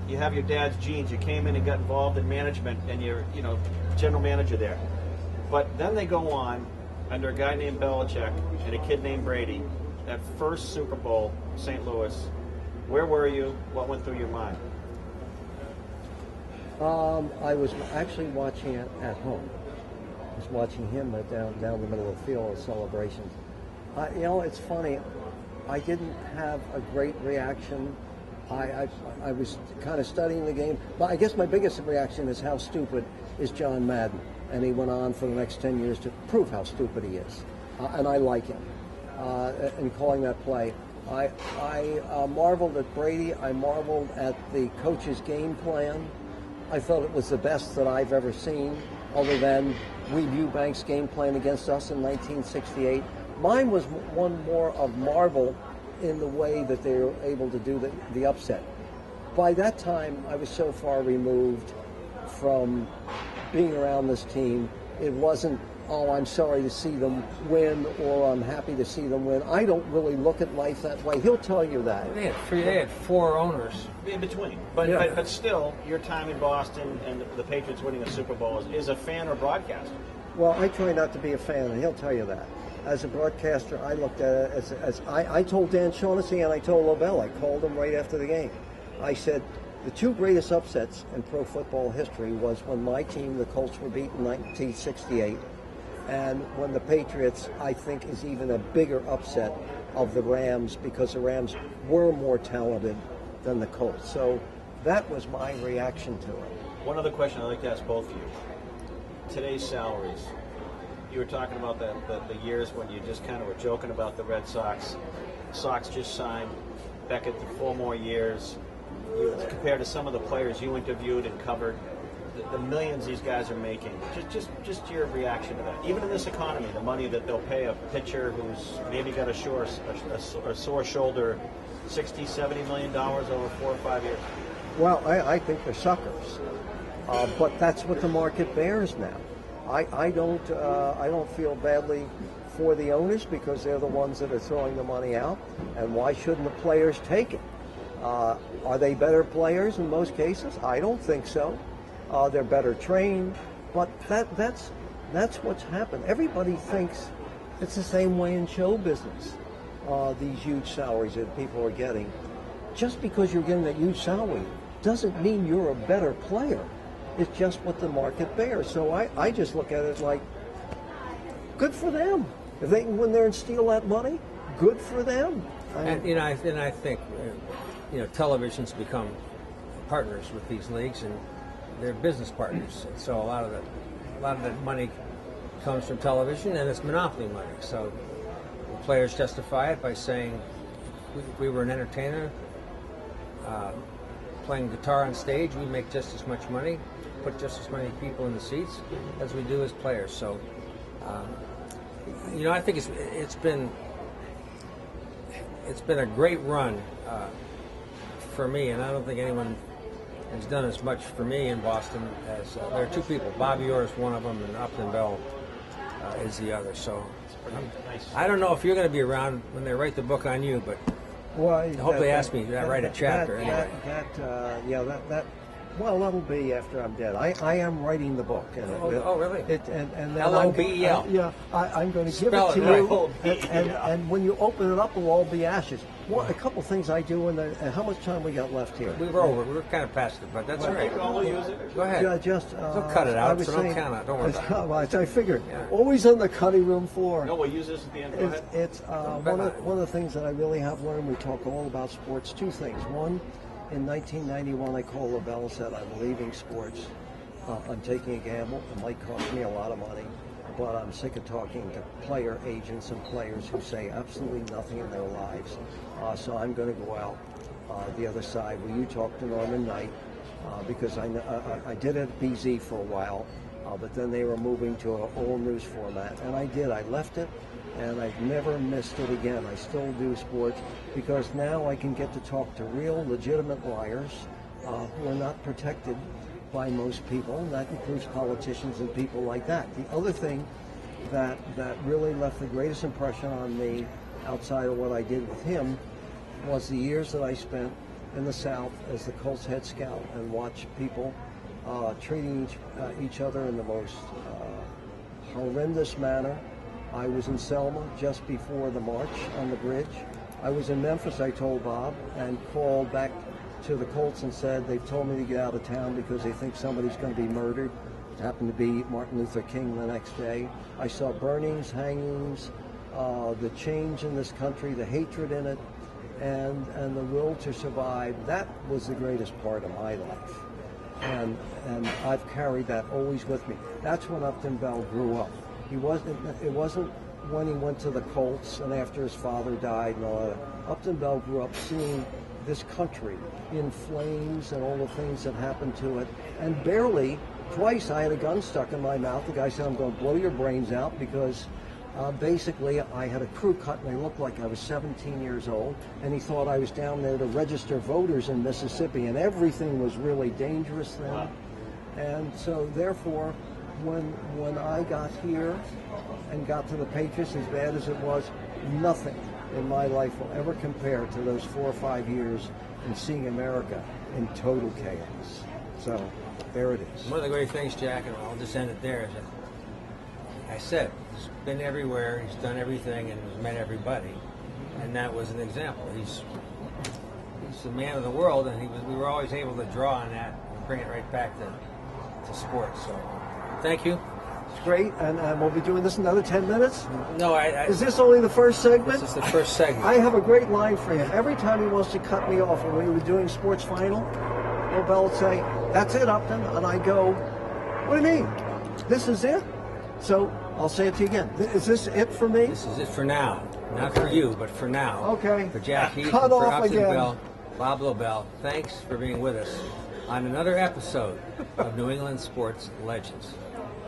you have your dad's genes. You came in and got involved in management, and you're, general manager there. But then they go on under a guy named Belichick and a kid named Brady. That first Super Bowl, St. Louis. Where were you? What went through your mind? I was actually watching it at home. I was watching him down the middle of the field of celebrations. It's funny. I didn't have a great reaction. I was kind of studying the game. But I guess my biggest reaction is how stupid is John Madden. And he went on for the next 10 years to prove how stupid he is. And I like him in calling that play. I marveled at Brady. I marveled at the coach's game plan. I felt it was the best that I've ever seen, other than Weed Eubank's game plan against us in 1968. Mine was one more of marvel in the way that they were able to do the upset. By that time, I was so far removed from being around this team. It wasn't, oh, I'm sorry to see them win, or I'm happy to see them win. I don't really look at life that way. He'll tell you that. They had 4 owners in between. But still, your time in Boston and the Patriots winning a Super Bowl is a fan or broadcaster. Well, I try not to be a fan, and he'll tell you that. As a broadcaster, I looked at it as I told Dan Shaughnessy and I told Lobel. I called him right after the game. I said, the 2 greatest upsets in pro football history was when my team, the Colts, were beaten in 1968, and when the Patriots, I think, is even a bigger upset of the Rams, because the Rams were more talented than the Colts. So that was my reaction to it. One other question I'd like to ask both of you. Today's salaries. You were talking about the years when you just kind of were joking about the Red Sox. Sox just signed Beckett to 4 more years. Compared to some of the players you interviewed and covered, the millions these guys are making. Just your reaction to that. Even in this economy, the money that they'll pay a pitcher who's maybe got a sore shoulder, $60, $70 million over 4 or 5 years. Well, I think they're suckers, but that's what the market bears now. I don't feel badly for the owners, because they're the ones that are throwing the money out, and why shouldn't the players take it? Are they better players in most cases? I don't think so. They're better trained, but that's what's happened. Everybody thinks it's the same way in show business. These huge salaries that people are getting. Just because you're getting a huge salary doesn't mean you're a better player. It's just what the market bears. So I just look at it like, good for them. If they can win there and steal that money, good for them. I think television's become partners with these leagues, and they're business partners. And so a lot of that money comes from television, and it's monopoly money. So the players justify it by saying, if we were an entertainer playing guitar on stage, we make just as much money, put just as many people in the seats as we do as players. So I think it's been a great run for me, and I don't think anyone has done as much for me in Boston as there are 2 people. Bobby Orr is one of them, and Upton Bell is the other. So I don't know if you're going to be around when they write the book on you, but I hope they ask me to write a chapter. Anyway. Well, that'll be after I'm dead. I am writing the book. Oh, really? And L-O-B-E-L. Yeah, I'm going to give Spell it to it you. right. And when you open it up, it'll all be ashes. A couple things I do, and how much time we got left here? We were over. We were kind of past it, but that's all right. Go ahead. Yeah, don't cut it out, so don't count it. Don't worry about it. I figured. Yeah. Always on the cutting room floor. No, we'll use this at the end. Go ahead. It's one of the things that I really have learned. We talk all about sports. 2 things. One, in 1991, I called LaBelle and said, I'm leaving sports. I'm taking a gamble. It might cost me a lot of money, but I'm sick of talking to player agents and players who say absolutely nothing in their lives. So I'm going to go out the other side. Will you talk to Norman Knight? Because I did it at BZ for a while, but then they were moving to an all news format, and I did. I left it, and I've never missed it again. I still do sports because now I can get to talk to real, legitimate liars who are not protected by most people, and that includes politicians and people like that. The other thing that really left the greatest impression on me outside of what I did with him was the years that I spent in the South as the Colts head scout and watch people treating each other in the most horrendous manner. I was in Selma just before the march on the bridge. I was in Memphis, I told Bob, and called back to the Colts and said they've told me to get out of town because they think somebody's going to be murdered. It happened to be Martin Luther King the next day. I saw burnings, hangings, the change in this country, the hatred in it, and the will to survive. That was the greatest part of my life. And I've carried that always with me. That's when Upton Bell grew up. It wasn't when he went to the Colts and after his father died and all that. Upton Bell grew up seeing this country in flames and all the things that happened to it. And twice I had a gun stuck in my mouth. The guy said, I'm going to blow your brains out because basically I had a crew cut and I looked like I was 17 years old. And he thought I was down there to register voters in Mississippi, and everything was really dangerous then. Wow. And so therefore, when I got here and got to the Patriots, as bad as it was, nothing in my life will ever compare to those 4 or 5 years and seeing America in total chaos. So there it is. One of the great things, Jack, and I'll just end it there, is that I said he's been everywhere, he's done everything, and he's met everybody, and that was an example. He's the man of the world, and we were always able to draw on that and bring it right back to sports. So thank you. It's great, and we'll be doing this another 10 minutes? No, is this only the first segment? This is the first segment. I have a great line for him. Every time he wants to cut me off, when we were doing Sports Final, Bell would say, that's it, Upton. And I go, what do you mean? This is it? So I'll say it to you again. Is this it for me? This is it for now. Not for you, but for now. Okay. For Jack Heath, Cut and for off Upton again. Bell, Bob Lobel, thanks for being with us on another episode of New England Sports Legends.